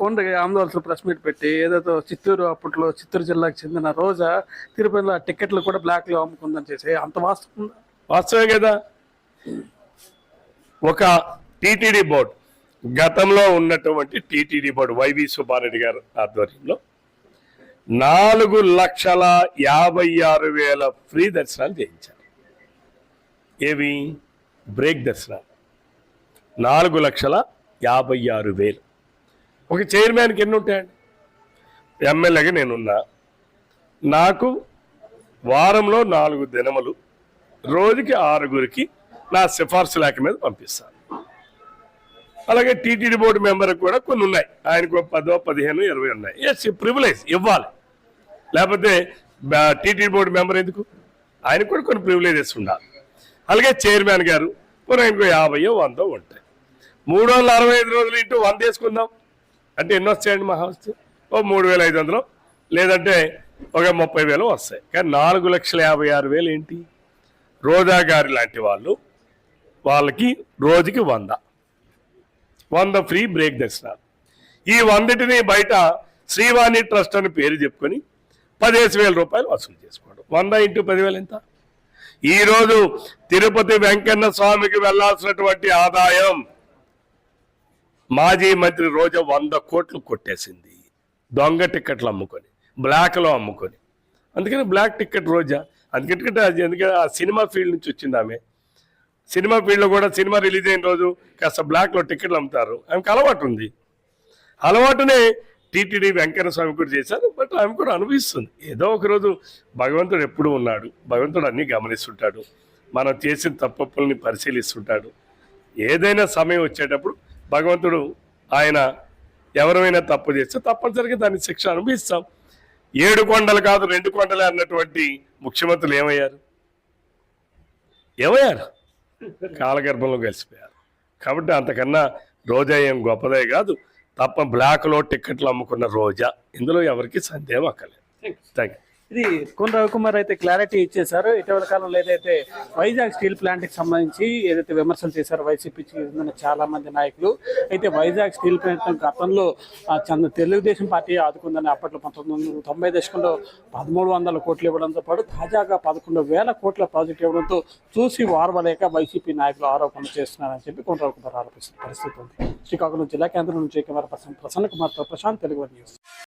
కొండ ఆందోళన press meet పెట్టి ఏదైతే అప్పట్లో చిత్తూరు జిల్లాకు చెందిన రోజా తిరుపతిలో టికెట్లు కూడా బ్లాక్ లో అమ్ముకుందని చేసి అంత వాస్తవే కదా. ఒక టీటీడీ బోర్డు, గతంలో ఉన్నటువంటి టీటీడీ బోర్డు వైవి సుబ్బారెడ్డి గారు ఆధ్వర్యంలో 4,56,000 ఫ్రీ దర్శనాలు చేయించారు. ఏవి? బ్రేక్ దర్శనాలు 4,56,000. ఒక చైర్మన్కి ఎన్ని ఉంటాయండి? ఎమ్మెల్యేగా నేనున్నా, నాకు వారంలో 4 దినములు రోజుకి 6గురికి నా సిఫార్సు లేఖ మీద పంపిస్తాను. అలాగే టీటీడీ బోర్డు మెంబర్కి కూడా కొన్ని ఉన్నాయి, ఆయనకు 10, 15, 20 ఉన్నాయి. ఎస్, ప్రివిలేజ్ ఇవ్వాలి, లేకపోతే టీటీడీ బోర్డు మెంబర్ ఎందుకు? ఆయనకు కూడా కొన్ని ప్రివిలేజెస్ ఉండాలి. అలాగే చైర్మన్ గారు కొన్ని ఆయనకు 50, 100 ఉంటాయి. 365 రోజులు ఇంటూ 100 వేసుకుందాం అంటే ఎన్ని వస్తాయండి? మహా వస్తే ఓ 3,500 లేదంటే ఒక 30,000 వస్తాయి. కానీ 4,56,000 ఏంటి? రోజా గారి లాంటి వాళ్ళకి రోజుకి 100 ఫ్రీ బ్రేక్ దర్శనాలు. ఈ 100ని బయట శ్రీవాణి ట్రస్ట్ అని పేరు చెప్పుకొని 15,000 రూపాయలు వసూలు చేసుకోవడం. 100 × 10,000 ఎంత? ఈరోజు తిరుపతి వెంకన్న స్వామికి వెళ్లాల్సినటువంటి ఆదాయం మాజీ మంత్రి రోజా 100 కోట్లు కొట్టేసింది, దొంగ టిక్కెట్లు అమ్ముకొని, బ్లాక్లో అమ్ముకొని. అందుకని బ్లాక్ టిక్కెట్ రోజా. ఎందుకంటే ఆ సినిమా ఫీల్డ్ నుంచి వచ్చింది ఆమె. సినిమా ఫీల్డ్లో కూడా సినిమా రిలీజ్ అయిన రోజు కాస్త బ్లాక్లో టిక్కెట్లు అమ్ముతారు. ఆమెకు అలవాటు ఉంది. అలవాటునే టీటీడీ వెంకన్న స్వామి కూడా చేశారు. బట్ ఆమె కూడా అనుభవిస్తుంది. ఏదో ఒకరోజు భగవంతుడు ఎప్పుడూ ఉన్నాడు, భగవంతుడు అన్నీ గమనిస్తుంటాడు, మనం చేసిన తప్పుల్ని పరిశీలిస్తుంటాడు. ఏదైనా సమయం వచ్చేటప్పుడు భగవంతుడు ఆయన ఎవరైనా తప్పు చేస్తే తప్పనిసరిగా దాని శిక్ష అనుభవిస్తాం. 7 కొండలు కాదు 2 కొండలే అన్నటువంటి ముఖ్యమంత్రులు ఏమయ్యారు? కాలగర్భంలో కలిసిపోయారు. కాబట్టి అంతకన్నా రోజా ఏం గొప్పదే కాదు. తప్ప బ్లాక్లో టిక్కెట్లు అమ్ముకున్న రోజా, ఇందులో ఎవరికి సందేహం అక్కర్లేదు. Thank you. ఇది కోన రవికుమార్ అయితే క్లారిటీ ఇచ్చేశారు. ఇటీవల కాలంలో ఏదైతే వైజాగ్ స్టీల్ ప్లాంట్ కి సంబంధించి ఏదైతే విమర్శలు చేశారో వైసీపీ చెందిన చాలా మంది నాయకులు, అయితే వైజాగ్ స్టీల్ ప్లాంట్ గతంలో తెలుగుదేశం పార్టీ ఆదుకుందని అప్పట్లో 1990 దశకంలో 1,300 కోట్లు ఇవ్వడంతో పాటు తాజాగా 11,000 కోట్ల ప్రాజెక్టు ఇవ్వడంతో చూసి వారవలేక వైసీపీ నాయకులు ఆరోపణలు చేస్తున్నారని చెప్పి కోన రవికుమార్ ఆరోపిస్తున్న పరిస్థితి ఉంది. శ్రీకాకుళం జిల్లా కేంద్రం నుంచి కెమెరా పర్సన్ ప్రసన్న కుమార్తో ప్రశాంత్, తెలుగు న్యూస్.